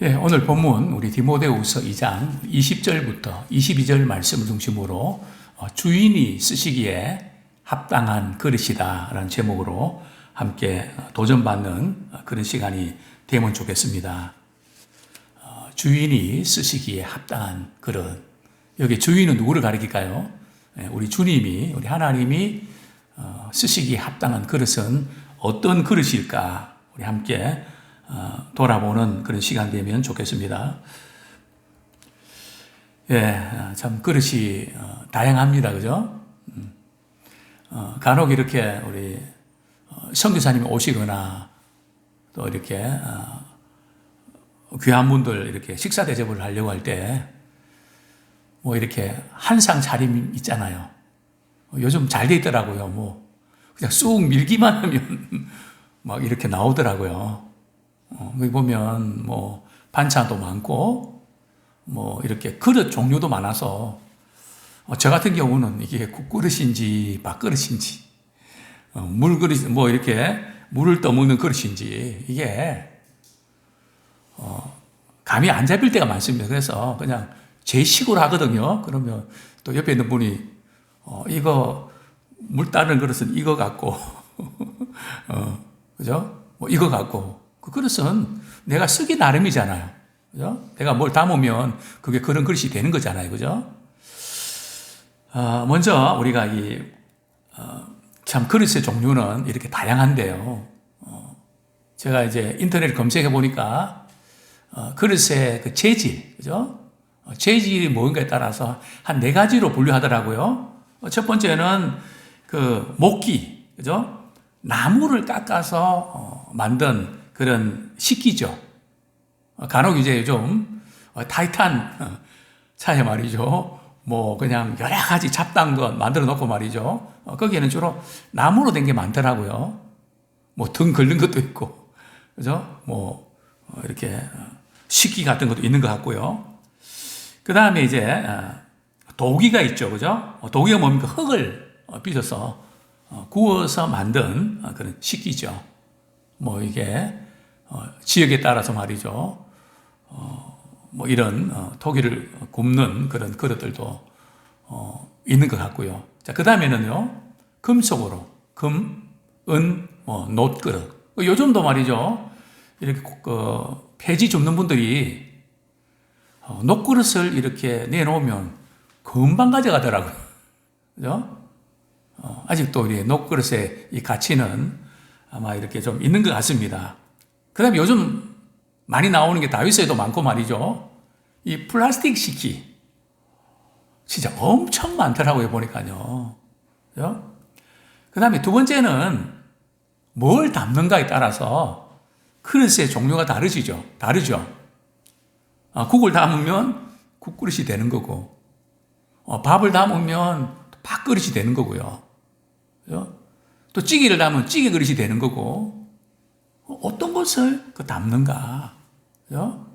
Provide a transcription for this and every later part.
예, 오늘 본문 우리 디모데후서 2장 20절부터 22절 말씀을 중심으로 주인이 쓰시기에 합당한 그릇이다라는 제목으로 함께 도전받는 그런 시간이 되면 좋겠습니다. 주인이 쓰시기에 합당한 그릇. 여기 주인은 누구를 가리킬까요? 우리 주님이, 우리 하나님이 쓰시기에 합당한 그릇은 어떤 그릇일까? 우리 함께 돌아보는 그런 시간 되면 좋겠습니다. 예, 참 그릇이 다양합니다, 그죠? 간혹 이렇게 우리 선교사님이 오시거나 또 이렇게 귀한 분들 이렇게 식사 대접을 하려고 할 때 뭐 이렇게 한상 차림 있잖아요. 요즘 잘 돼 있더라고요. 뭐 그냥 쑥 밀기만 하면 막 이렇게 나오더라고요. 여기 보면 뭐 반찬도 많고 뭐 이렇게 그릇 종류도 많아서 저 같은 경우는 이게 국그릇인지 밥그릇인지 물그릇 뭐 이렇게 물을 떠먹는 그릇인지 이게 감이 안 잡힐 때가 많습니다. 그래서 그냥 제 식으로 하거든요. 그러면 또 옆에 있는 분이 이거 물 따르는 그릇은 이거 같고 그죠? 뭐 이거 같고 그 그릇은 내가 쓰기 나름이잖아요. 그죠? 내가 뭘 담으면 그게 그런 그릇이 되는 거잖아요. 그죠? 먼저 우리가 참 그릇의 종류는 이렇게 다양한데요. 제가 이제 인터넷 검색해 보니까 그릇의 그 재질, 그죠? 재질이 뭔가에 따라서 한 4가지로 분류하더라고요. 첫 번째는 그 목기, 그죠? 나무를 깎아서 만든 그런 식기죠. 간혹 이제 좀 타이탄 차에 말이죠. 뭐 그냥 여러 가지 잡다한 것 만들어 놓고 말이죠. 거기에는 주로 나무로 된 게 많더라고요. 뭐 등 긁는 것도 있고, 그죠? 뭐 이렇게 식기 같은 것도 있는 것 같고요. 그 다음에 이제 도기가 있죠, 그죠? 도기가 뭡니까? 흙을 빚어서 구워서 만든 그런 식기죠. 뭐 이게 지역에 따라서 말이죠. 뭐 이런 토기를 굽는 그런 그릇들도 있는 것 같고요. 자, 그 다음에는요, 금속으로 금, 은, 뭐 놋그릇. 요즘도 말이죠. 이렇게 폐지 줍는 분들이 놋그릇을 이렇게 내놓으면 금방 가져가더라고요. 그죠? 아직도 우리 놋그릇의 이 가치는 아마 이렇게 좀 있는 것 같습니다. 그 다음에 요즘 많이 나오는 게 다윗에도 많고 말이죠. 이 플라스틱 식기. 진짜 엄청 많더라고요, 보니까요. 그죠? 그 다음에 두 번째는 뭘 담는가에 따라서 그릇의 종류가 다르죠. 국을 담으면 국그릇이 되는 거고, 밥을 담으면 밥그릇이 되는 거고요. 그죠? 또 찌개를 담으면 찌개 그릇이 되는 거고, 어떤 것을 담는가. 그죠?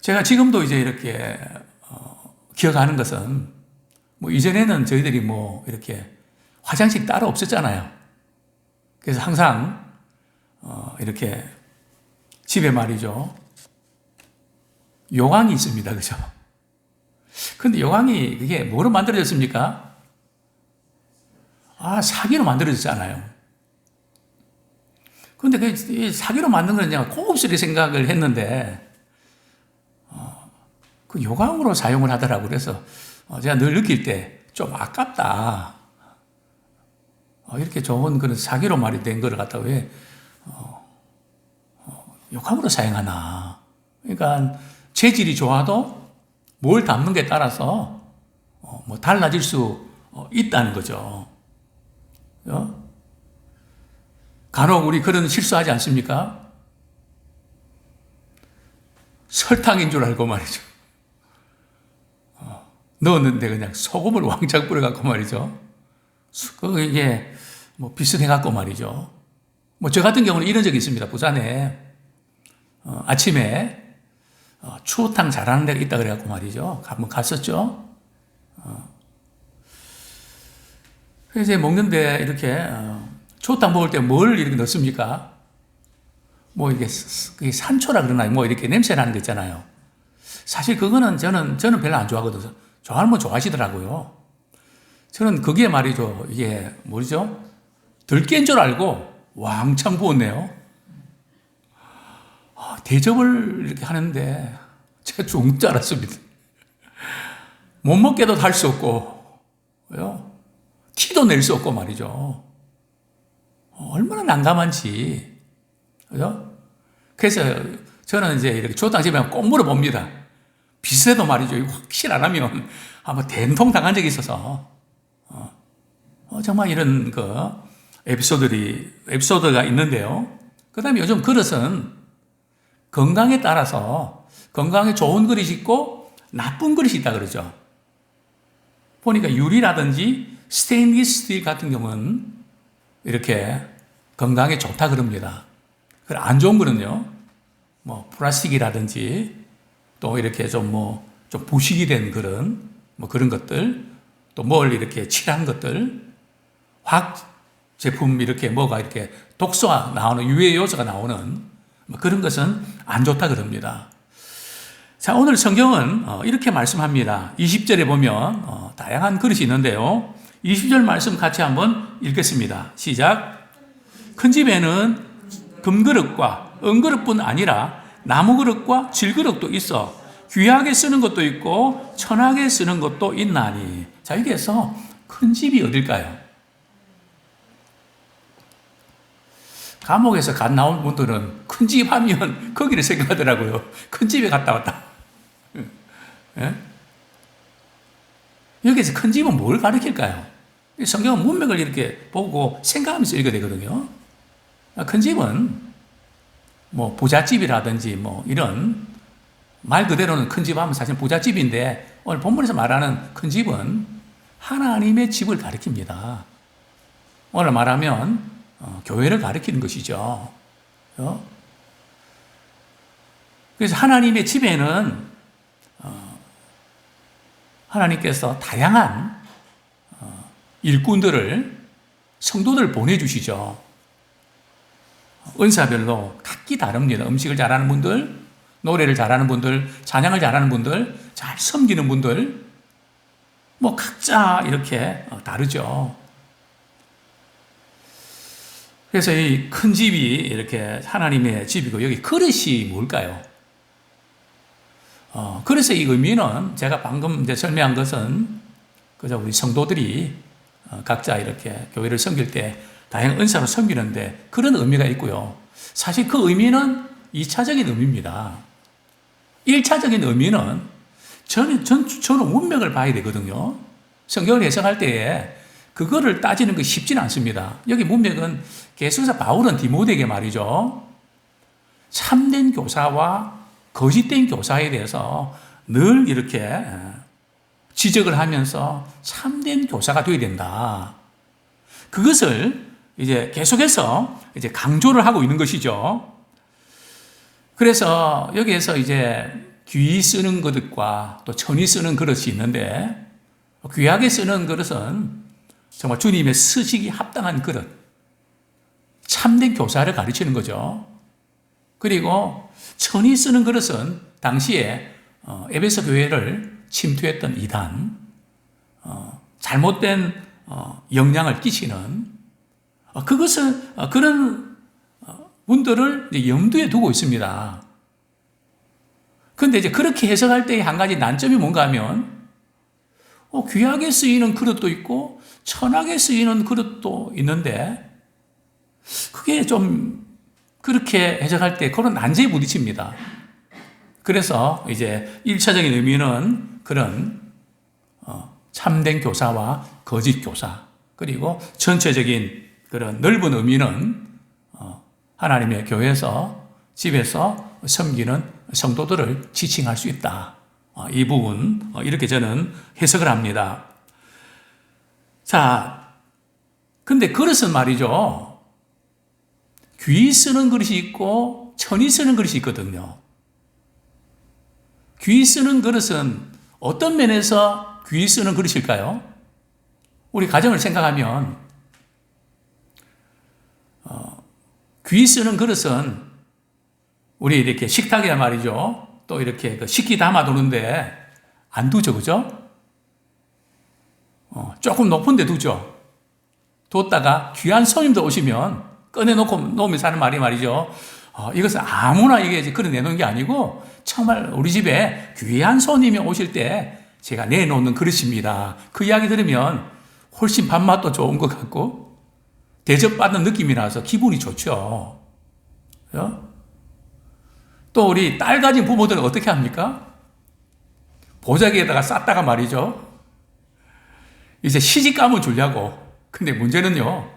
제가 지금도 이제 이렇게, 기억하는 것은, 뭐, 이전에는 저희들이 뭐, 이렇게 화장실 따로 없었잖아요. 그래서 항상, 이렇게 집에 말이죠. 요강이 있습니다. 그죠? 근데 요강이 그게 뭐로 만들어졌습니까? 사기로 만들어졌잖아요. 근데 그 사기로 만든 건 그냥 고급스럽게 생각을 했는데, 그 요강으로 사용을 하더라고요. 그래서 제가 늘 느낄 때 좀 아깝다. 이렇게 좋은 그런 사기로 말이 된 거를 갖다 왜, 요강으로 사용하나. 그러니까 재질이 좋아도 뭘 담는 게 따라서 뭐 달라질 수 있다는 거죠. 간혹 우리 그런 실수하지 않습니까? 설탕인 줄 알고 말이죠. 넣었는데 그냥 소금을 왕창 뿌려갖고 말이죠. 이게 뭐 비슷해갖고 말이죠. 뭐 저 같은 경우는 이런 적이 있습니다. 부산에 아침에 추어탕 잘하는 데가 있다 그래갖고 말이죠. 한번 갔었죠. 그래서 먹는데 이렇게 추어탕 먹을 때 뭘 이렇게 넣습니까? 뭐 이게 그게 산초라 그러나 뭐 이렇게 냄새 나는 거 있잖아요. 사실 그거는 저는 별로 안 좋아하거든요. 좋아하는 분 좋아하시더라고요. 저는 그게 말이죠. 이게 뭐죠? 덜 깬 줄 알고 왕창 부었네요. 대접을 이렇게 하는데 제가 죽는 줄 알았습니다. 못 먹게도 할 수 없고, 티도 낼 수 없고 말이죠. 얼마나 난감한지. 그죠? 그래서 저는 이제 이렇게 조당 집에 꼭 물어봅니다. 비슷해도 말이죠. 확실 안 하면 아마 된통 당한 적이 있어서. 정말 이런 에피소드가 있는데요. 그 다음에 요즘 그릇은 건강에 따라서 건강에 좋은 그릇이 있고 나쁜 그릇이 있다 그러죠. 보니까 유리라든지 스테인리스 스틸 같은 경우는 이렇게 건강에 좋다 그럽니다. 안 좋은 거는요, 뭐 플라스틱이라든지 또 이렇게 좀 부식이 된 그런 것들, 또 뭘 이렇게 칠한 것들, 화학 제품 이렇게 뭐가 이렇게 독소가 나오는 유해 요소가 나오는 그런 것은 안 좋다 그럽니다. 자, 오늘 성경은 이렇게 말씀합니다. 20절에 보면 다양한 그릇이 있는데요. 20절 말씀 같이 한번 읽겠습니다. 시작. 큰 집에는 금그릇과 은그릇뿐 아니라 나무그릇과 질그릇도 있어 귀하게 쓰는 것도 있고 천하게 쓰는 것도 있나니. 자, 여기에서 큰 집이 어딜까요? 감옥에서 갓 나온 분들은 큰 집 하면 거기를 생각하더라고요. 큰 집에 갔다 왔다. 예? 여기서 큰 집은 뭘 가리킬까요? 성경은 문맥을 이렇게 보고 생각하면서 읽어야 되거든요. 큰 집은 뭐 부잣집이라든지 뭐 이런 말 그대로는 큰 집 하면 사실 부잣집인데 오늘 본문에서 말하는 큰 집은 하나님의 집을 가리킵니다. 오늘 말하면 교회를 가리키는 것이죠. 그래서 하나님의 집에는 하나님께서 다양한 일꾼들을 성도들 보내주시죠. 은사별로 각기 다릅니다. 음식을 잘하는 분들, 노래를 잘하는 분들, 찬양을 잘하는 분들, 잘 섬기는 분들, 뭐 각자 이렇게 다르죠. 그래서 이 큰 집이 이렇게 하나님의 집이고 여기 그릇이 뭘까요? 그릇의 이 의미는 제가 방금 이제 설명한 것은 그저 우리 성도들이 각자 이렇게 교회를 섬길 때 다양한 은사로 섬기는데 그런 의미가 있고요. 사실 그 의미는 2차적인 의미입니다. 1차적인 의미는 저는 문맥을 봐야 되거든요. 성경을 해석할 때에 그거를 따지는 것이 쉽지는 않습니다. 여기 문맥은 계속해서 바울은 디모데에게 말이죠. 참된 교사와 거짓된 교사에 대해서 늘 이렇게 지적을 하면서 참된 교사가 되어야 된다. 그것을 이제 계속해서 이제 강조를 하고 있는 것이죠. 그래서 여기에서 이제 귀히 쓰는 그릇과 또 천히 쓰는 그릇이 있는데 귀하게 쓰는 그릇은 정말 주님의 쓰시기 합당한 그릇, 참된 교사를 가르치는 거죠. 그리고 천히 쓰는 그릇은 당시에 에베소 교회를 침투했던 이단, 잘못된 영향을 끼치는 그것은 그런 분들을 이제 염두에 두고 있습니다. 그런데 이제 그렇게 해석할 때의 한 가지 난점이 뭔가 하면 귀하게 쓰이는 그릇도 있고 천하게 쓰이는 그릇도 있는데 그게 좀 그렇게 해석할 때 그런 난제에 부딪힙니다. 그래서 이제 1차적인 의미는 그런 참된 교사와 거짓 교사, 그리고 전체적인 그런 넓은 의미는 하나님의 교회에서 집에서 섬기는 성도들을 지칭할 수 있다. 이 부분 이렇게 저는 해석을 합니다. 자, 근데 그릇은 말이죠. 귀히 쓰는 그릇이 있고 천히 쓰는 그릇이 있거든요. 귀히 쓰는 그릇은 어떤 면에서 귀히 쓰는 그릇일까요? 우리 가정을 생각하면 귀히 쓰는 그릇은 우리 이렇게 식탁에 말이죠. 또 이렇게 그 식기 담아두는데 안 두죠, 그죠? 조금 높은 데 두죠. 뒀다가 귀한 손님들 오시면 꺼내놓고 놓으면서 하는 말이 말이죠. 이것은 아무나 이게 그런 내놓은 게 아니고 정말 우리 집에 귀한 손님이 오실 때 제가 내놓는 그릇입니다. 그 이야기 들으면 훨씬 밥맛도 좋은 것 같고 대접받는 느낌이 나서 기분이 좋죠. 또 우리 딸 가진 부모들은 어떻게 합니까? 보자기에다가 쌌다가 말이죠. 이제 시집가면 주려고. 근데 문제는요.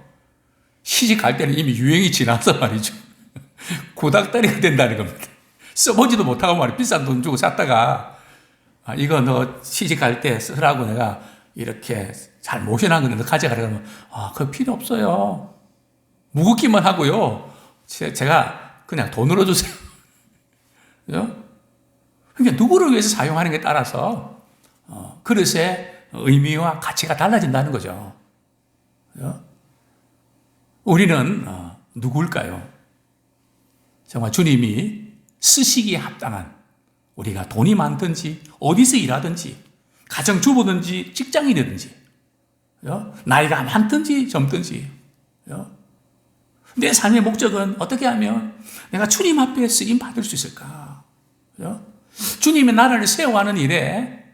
시집 갈 때는 이미 유행이 지나서 말이죠. 구닥다리가 된다는 겁니다. 써보지도 못하고 말이야. 비싼 돈 주고 샀다가 이거 너 시집 갈 때 쓰라고 내가 이렇게 잘 모셔놓은 거는 너 가져가라 그러면 그거 필요 없어요. 무겁기만 하고요. 제가 그냥 돈으로 주세요. 그러니까 누구를 위해서 사용하는 게 따라서 그릇의 의미와 가치가 달라진다는 거죠. 우리는 누구일까요? 정말 주님이 쓰시기에 합당한 우리가 돈이 많든지 어디서 일하든지 가정주부든지 직장인이든지 나이가 많든지 젊든지 내 삶의 목적은 어떻게 하면 내가 주님 앞에 쓰임 받을 수 있을까? 주님의 나라를 세워가는 일에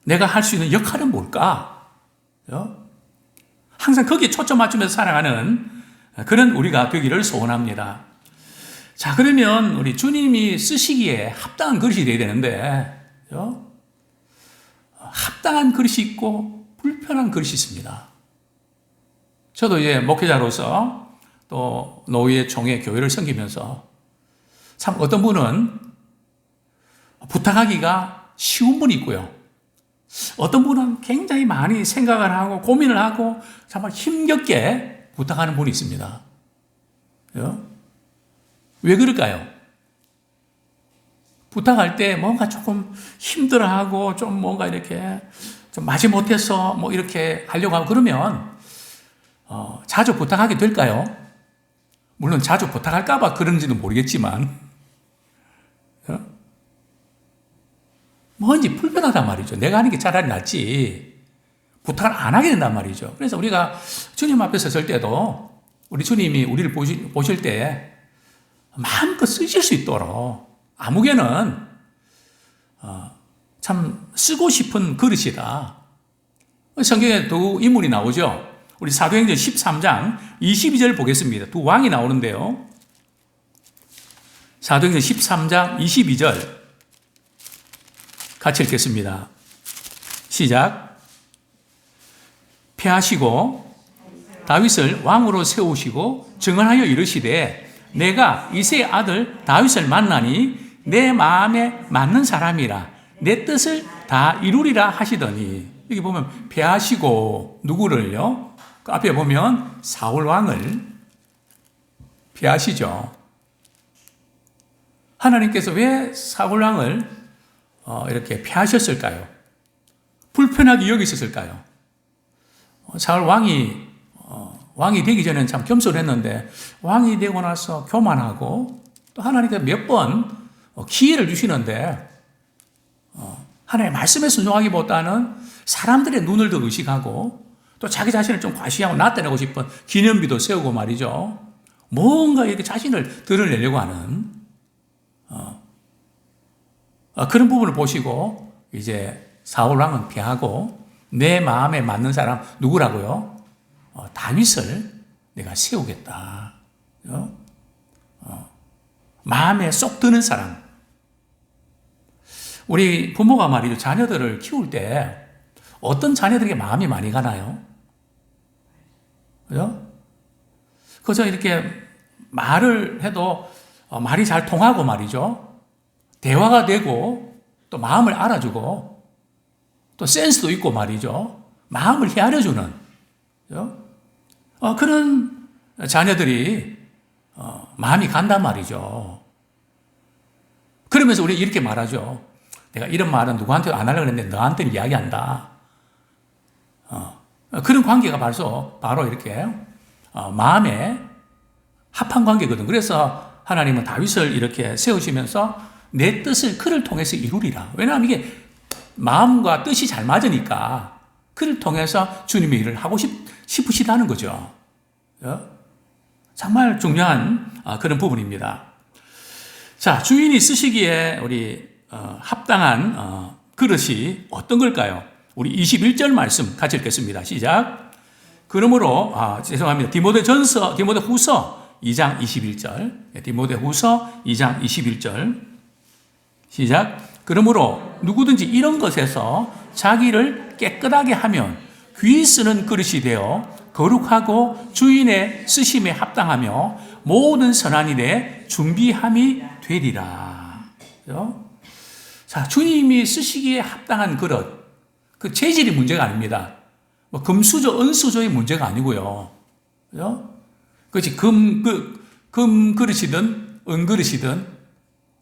내가 할 수 있는 역할은 뭘까? 항상 거기에 초점 맞추면서 살아가는 그런 우리가 되기를 소원합니다. 자, 그러면 우리 주님이 쓰시기에 합당한 그릇이 되어야 되는데 합당한 그릇이 있고 불편한 그릇이 있습니다. 저도 이제 목회자로서 또 노예 총회 교회를 섬기면서 참 어떤 분은 부탁하기가 쉬운 분이 있고요. 어떤 분은 굉장히 많이 생각을 하고 고민을 하고 정말 힘겹게 부탁하는 분이 있습니다. 왜 그럴까요? 부탁할 때 뭔가 조금 힘들어하고 좀 뭔가 이렇게 좀 마지못해서 뭐 이렇게 하려고 하고 그러면 자주 부탁하게 될까요? 물론 자주 부탁할까봐 그런지는 모르겠지만 뭔지 불편하단 말이죠. 내가 하는 게 차라리 낫지 부탁을 안 하게 된단 말이죠. 그래서 우리가 주님 앞에 섰을 때도 우리 주님이 우리를 보실 때 마음껏 쓰실 수 있도록 아무개는 참 쓰고 싶은 그릇이다. 성경에 두 인물이 나오죠. 우리 사도행전 13장 22절 보겠습니다. 두 왕이 나오는데요. 사도행전 13장 22절 같이 읽겠습니다. 시작. 패하시고 다윗을 왕으로 세우시고 증언하여 이르시되 내가 이새의 아들 다윗을 만나니 내 마음에 맞는 사람이라 내 뜻을 다 이루리라 하시더니 여기 보면 패하시고 누구를요? 그 앞에 보면 사울 왕을 패하시죠. 하나님께서 왜 사울 왕을 이렇게 패하셨을까요? 불편하게 여기셨을까요? 사울 왕이 되기 전에는 참 겸손했는데 왕이 되고 나서 교만하고 또 하나님께서 몇 번 기회를 주시는데 하나님의 말씀에 순종하기보다는 사람들의 눈을 더 의식하고 또 자기 자신을 좀 과시하고 나타내고 싶은 기념비도 세우고 말이죠. 뭔가 이렇게 자신을 드러내려고 하는 그런 부분을 보시고 이제 사울 왕은 피하고 내 마음에 맞는 사람 누구라고요? 다윗을 내가 세우겠다. 마음에 쏙 드는 사람. 우리 부모가 말이죠. 자녀들을 키울 때 어떤 자녀들에게 마음이 많이 가나요? 그죠? 그저 이렇게 말을 해도 말이 잘 통하고 말이죠. 대화가 되고 또 마음을 알아주고 또 센스도 있고 말이죠. 마음을 헤아려주는 그런 자녀들이 마음이 간단 말이죠. 그러면서 우리 이렇게 말하죠. 내가 이런 말은 누구한테도 안 하려고 했는데 너한테는 이야기한다. 그런 관계가 바로 이렇게 마음에 합한 관계거든. 그래서 하나님은 다윗을 이렇게 세우시면서 내 뜻을 그를 통해서 이루리라. 왜냐하면 이게 마음과 뜻이 잘 맞으니까 그를 통해서 주님의 일을 하고 싶으시다는 거죠. 정말 중요한 그런 부분입니다. 자, 주인이 쓰시기에 우리 합당한 그릇이 어떤 걸까요? 우리 21절 말씀 같이 읽겠습니다. 시작. 그러므로 죄송합니다. 디모데후서 2장 21절. 디모데후서 2장 21절. 시작. 그러므로 누구든지 이런 것에서 자기를 깨끗하게 하면 귀 쓰는 그릇이 되어 거룩하고 주인의 쓰심에 합당하며 모든 선한 일에 준비함이 되리라. 자, 주님이 쓰시기에 합당한 그릇. 그 재질이 문제가 아닙니다. 뭐 금수저, 은수저의 문제가 아니고요. 그죠? 그렇지. 금 그릇이든, 은 그릇이든,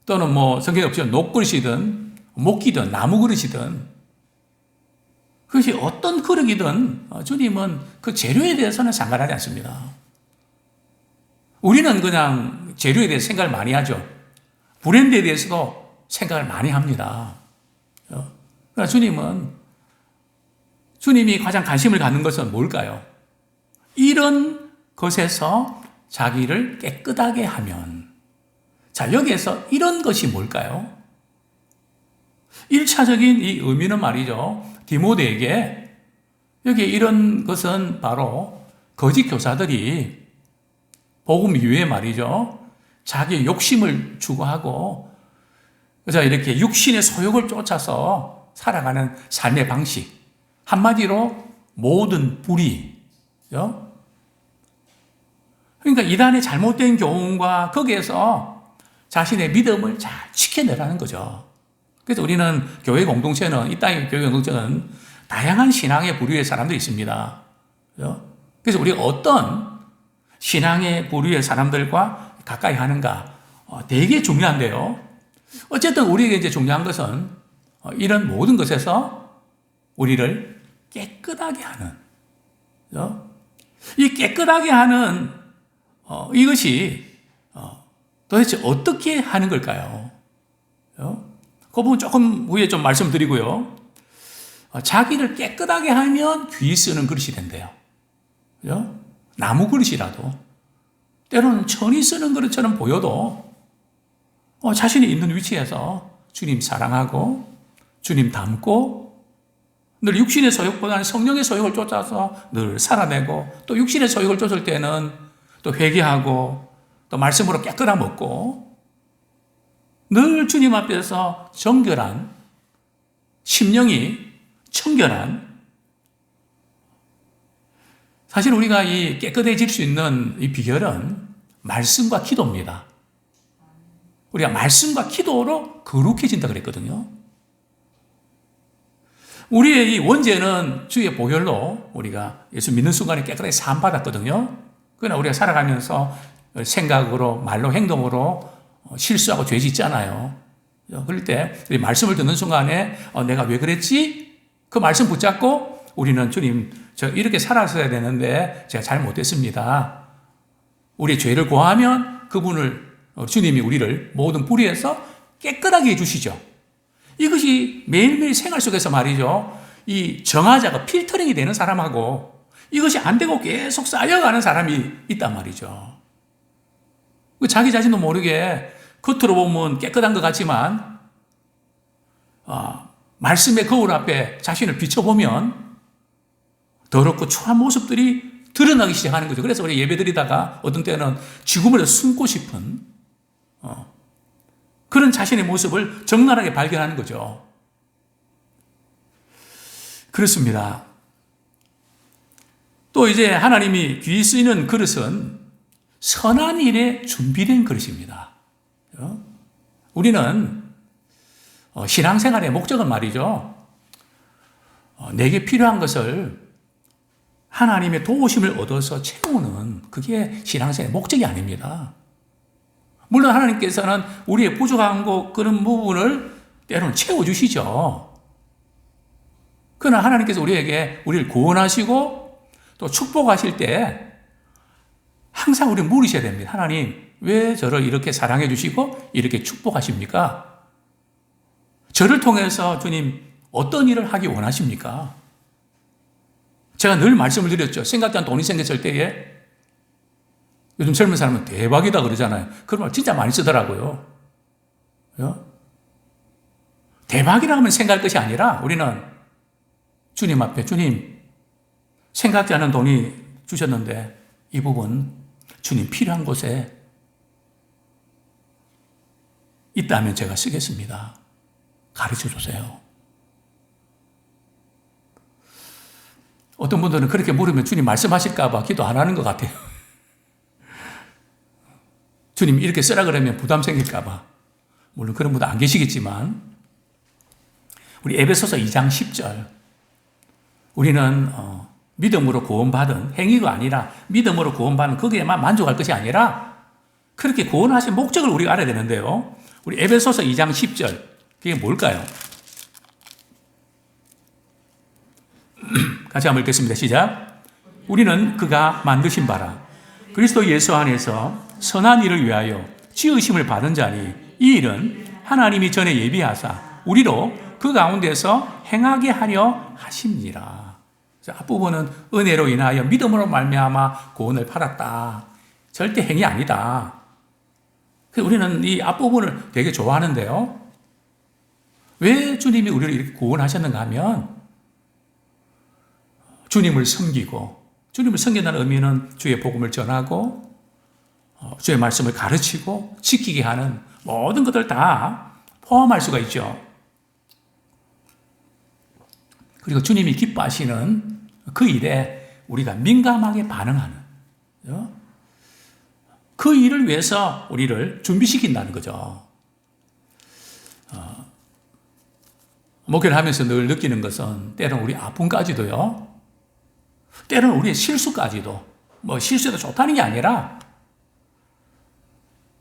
또는 뭐 성경에 없지만 녹 그릇이든, 목기든, 나무 그릇이든, 그것이 어떤 그릇이든 주님은 그 재료에 대해서는 상관하지 않습니다. 우리는 그냥 재료에 대해서 생각을 많이 하죠. 브랜드에 대해서도 생각을 많이 합니다. 그러나 주님이 가장 관심을 갖는 것은 뭘까요? 이런 것에서 자기를 깨끗하게 하면. 자, 여기에서 이런 것이 뭘까요? 1차적인 이 의미는 말이죠. 디모데에게 여기 이런 것은 바로 거짓 교사들이 복음 이후에 말이죠. 자기의 욕심을 추구하고 그래서 이렇게 육신의 소욕을 쫓아서 살아가는 삶의 방식. 한마디로 모든 불의죠. 그러니까 이단의 잘못된 교훈과 거기에서 자신의 믿음을 잘 지켜내라는 거죠. 그래서 우리는 교회 공동체는, 이 땅의 교회 공동체는 다양한 신앙의 부류의 사람들이 있습니다. 그래서 우리가 어떤 신앙의 부류의 사람들과 가까이 하는가 되게 중요한데요. 어쨌든 우리에게 이제 중요한 것은 이런 모든 것에서 우리를 깨끗하게 하는, 이 깨끗하게 하는 이것이 도대체 어떻게 하는 걸까요? 그 부분 조금 후에 좀 말씀드리고요. 자기를 깨끗하게 하면 귀 쓰는 그릇이 된대요. 그죠? 나무 그릇이라도 때로는 천이 쓰는 그릇처럼 보여도 자신이 있는 위치에서 주님 사랑하고 주님 닮고 늘 육신의 소욕보다는 성령의 소욕을 쫓아서 늘 살아내고 또 육신의 소욕을 쫓을 때는 또 회개하고 또 말씀으로 깨끗함 얻고 늘 주님 앞에서 정결한 심령이 청결한 사실 우리가 이 깨끗해질 수 있는 이 비결은 말씀과 기도입니다. 우리가 말씀과 기도로 거룩해진다 그랬거든요. 우리의 이 원죄는 주의 보혈로 우리가 예수 믿는 순간에 깨끗하게 사함받았거든요. 그러나 우리가 살아가면서 생각으로 말로 행동으로 실수하고 죄 짓잖아요. 그럴 때 말씀을 듣는 순간에 내가 왜 그랬지? 그 말씀 붙잡고 우리는 주님 저 이렇게 살았어야 되는데 제가 잘못했습니다. 우리의 죄를 고하면 그분을 주님이 우리를 모든 불의에서 깨끗하게 해주시죠. 이것이 매일매일 생활 속에서 말이죠. 이 정화자가 필터링이 되는 사람하고 이것이 안 되고 계속 쌓여가는 사람이 있단 말이죠. 자기 자신도 모르게 겉으로 보면 깨끗한 것 같지만 말씀의 거울 앞에 자신을 비춰보면 더럽고 추한 모습들이 드러나기 시작하는 거죠. 그래서 우리 예배드리다가 어떤 때는 지구물에 숨고 싶은 그런 자신의 모습을 적나라하게 발견하는 거죠. 그렇습니다. 또 이제 하나님이 귀 쓰이는 그릇은 선한 일에 준비된 그릇입니다. 우리는 신앙생활의 목적은 말이죠. 내게 필요한 것을 하나님의 도우심을 얻어서 채우는 그게 신앙생활의 목적이 아닙니다. 물론 하나님께서는 우리의 부족한 그런 부분을 때로는 채워주시죠. 그러나 하나님께서 우리를 구원하시고 또 축복하실 때 항상 우리는 물으셔야 됩니다. 하나님, 왜 저를 이렇게 사랑해 주시고 이렇게 축복하십니까? 저를 통해서 주님 어떤 일을 하기 원하십니까? 제가 늘 말씀을 드렸죠. 생각지 않은 돈이 생겼을 때에 요즘 젊은 사람은 대박이다 그러잖아요. 그런 말 진짜 많이 쓰더라고요. 대박이라 하면 생각할 것이 아니라 우리는 주님 앞에 주님 생각지 않은 돈이 주셨는데 이 부분 주님 필요한 곳에 있다면 제가 쓰겠습니다. 가르쳐 주세요. 어떤 분들은 그렇게 물으면 주님 말씀하실까 봐 기도 안 하는 것 같아요. 주님 이렇게 쓰라 그러면 부담 생길까 봐. 물론 그런 분도 안 계시겠지만 우리 에베소서 2장 10절 우리는 믿음으로 구원받은 행위가 아니라 믿음으로 구원받은 거기에만 만족할 것이 아니라 그렇게 구원하신 목적을 우리가 알아야 되는데요. 우리 에베소서 2장 10절 그게 뭘까요? 같이 한번 읽겠습니다. 시작. 우리는 그가 만드신 바라 그리스도 예수 안에서 선한 일을 위하여 지으심을 받은 자니 이 일은 하나님이 전에 예비하사 우리로 그 가운데서 행하게 하려 하심니라. 앞부분은 은혜로 인하여 믿음으로 말미암아 구원을 받았다. 절대 행위 아니다. 우리는 이 앞부분을 되게 좋아하는데요. 왜 주님이 우리를 이렇게 구원하셨는가 하면 주님을 섬기고 주님을 섬긴다는 의미는 주의 복음을 전하고 주의 말씀을 가르치고 지키게 하는 모든 것들 다 포함할 수가 있죠. 그리고 주님이 기뻐하시는 그 일에 우리가 민감하게 반응하는 그 일을 위해서 우리를 준비시킨다는 거죠. 목회를 하면서 늘 느끼는 것은 때로는 우리 아픔까지도요. 때로는 우리의 실수까지도 실수도 좋다는 게 아니라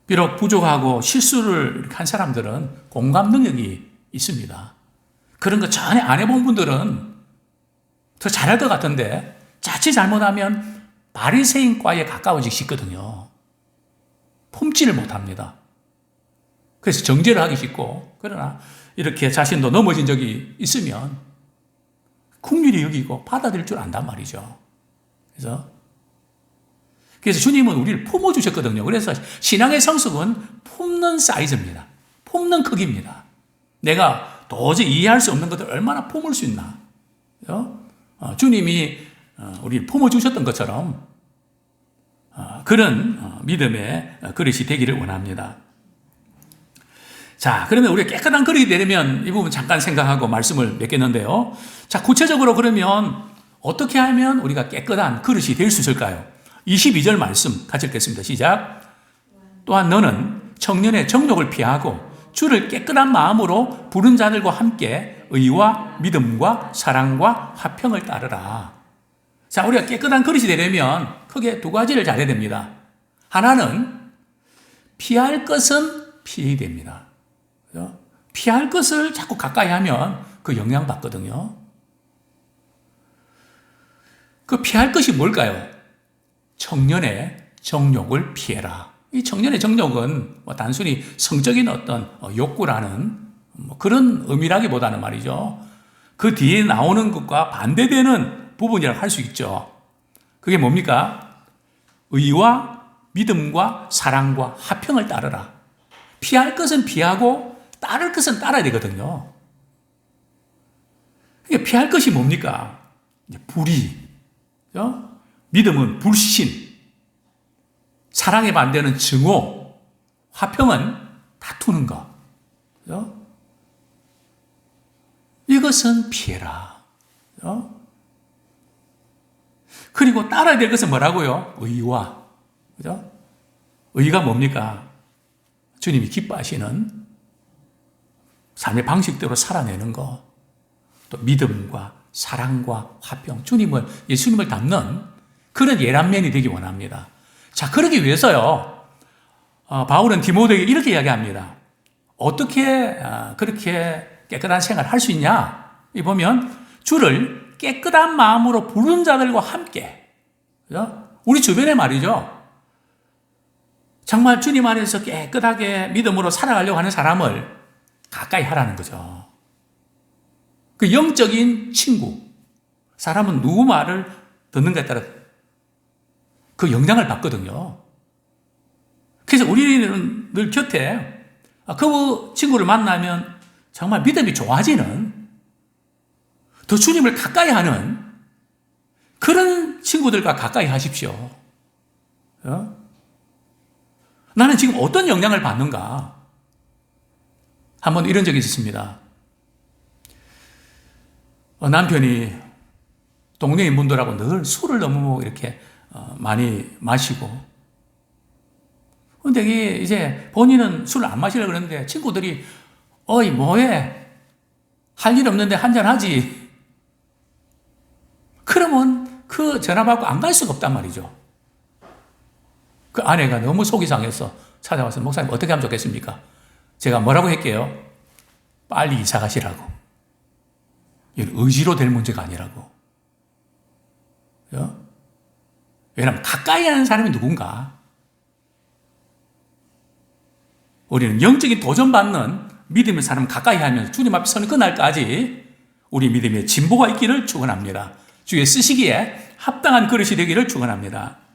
비록 부족하고 실수를 한 사람들은 공감 능력이 있습니다. 그런 거 전혀 안 해본 분들은 더 잘할 것 같은데 자칫 잘못하면 바리새인과에 가까워지기 쉽거든요. 품지를 못합니다. 그래서 정죄를 하기 쉽고 그러나 이렇게 자신도 넘어진 적이 있으면 긍휼히 여기고 받아들일 줄 안단 말이죠. 그래서 주님은 우리를 품어주셨거든요. 그래서 신앙의 성숙은 품는 사이즈입니다. 품는 크기입니다. 내가 도저히 이해할 수 없는 것들을 얼마나 품을 수 있나. 주님이 우리를 품어주셨던 것처럼 그런 믿음의 그릇이 되기를 원합니다. 자, 그러면 우리가 깨끗한 그릇이 되려면 이 부분 잠깐 생각하고 말씀을 맺겠는데요. 자, 구체적으로 그러면 어떻게 하면 우리가 깨끗한 그릇이 될 수 있을까요? 22절 말씀 같이 읽겠습니다. 시작. 또한 너는 청년의 정욕을 피하고 주를 깨끗한 마음으로 부른 자들과 함께 의와 믿음과 사랑과 화평을 따르라. 자, 우리가 깨끗한 그릇이 되려면 크게 두 가지를 잘해야 됩니다. 하나는 피할 것은 피해야 됩니다. 피할 것을 자꾸 가까이 하면 그 영향받거든요. 그 피할 것이 뭘까요? 청년의 정욕을 피해라. 이 청년의 정욕은 단순히 성적인 어떤 욕구라는 그런 의미라기보다는 말이죠. 그 뒤에 나오는 것과 반대되는 부분이라고 할 수 있죠. 그게 뭡니까? 의와 믿음과 사랑과 화평을 따르라. 피할 것은 피하고 따를 것은 따라야 되거든요. 피할 것이 뭡니까? 불의. 믿음은 불신. 사랑의 반대는 증오. 화평은 다투는 것. 이것은 피해라. 그리고 따라야 될 것은 뭐라고요? 의와. 그죠? 의가 뭡니까? 주님이 기뻐하시는 삶의 방식대로 살아내는 것. 또 믿음과 사랑과 화평. 예수님을 닮는 그런 예란면이 되기 원합니다. 자, 그러기 위해서요. 바울은 디모데에게 이렇게 이야기합니다. 어떻게 그렇게 깨끗한 생활을 할 수 있냐? 이 보면 주를 깨끗한 마음으로 부른 자들과 함께. 그죠? 우리 주변에 말이죠. 정말 주님 안에서 깨끗하게 믿음으로 살아가려고 하는 사람을 가까이 하라는 거죠. 그 영적인 친구. 사람은 누구 말을 듣는가에 따라 그 영향을 받거든요. 그래서 우리는 늘 곁에 그 친구를 만나면 정말 믿음이 좋아지는, 더 주님을 가까이 하는 그런 친구들과 가까이 하십시오. 나는 지금 어떤 영향을 받는가? 한번 이런 적이 있었습니다. 남편이 동네 인분들하고 늘 술을 너무 이렇게 많이 마시고, 근데 이제 본인은 술을 안 마시려고 그러는데 친구들이 어이 뭐해? 할 일 없는데 한잔하지. 그러면 그 전화 받고 안 갈 수가 없단 말이죠. 그 아내가 너무 속이 상해서 찾아와서 목사님 어떻게 하면 좋겠습니까? 제가 뭐라고 할게요? 빨리 이사 가시라고. 이건 의지로 될 문제가 아니라고. 왜냐하면 가까이 하는 사람이 누군가? 우리는 영적인 도전받는 믿음의 사람을 가까이 하면서 주님 앞에 서는 그날까지 우리 믿음의 진보가 있기를 축원합니다. 주의 쓰시기에 합당한 그릇이 되기를 축원합니다.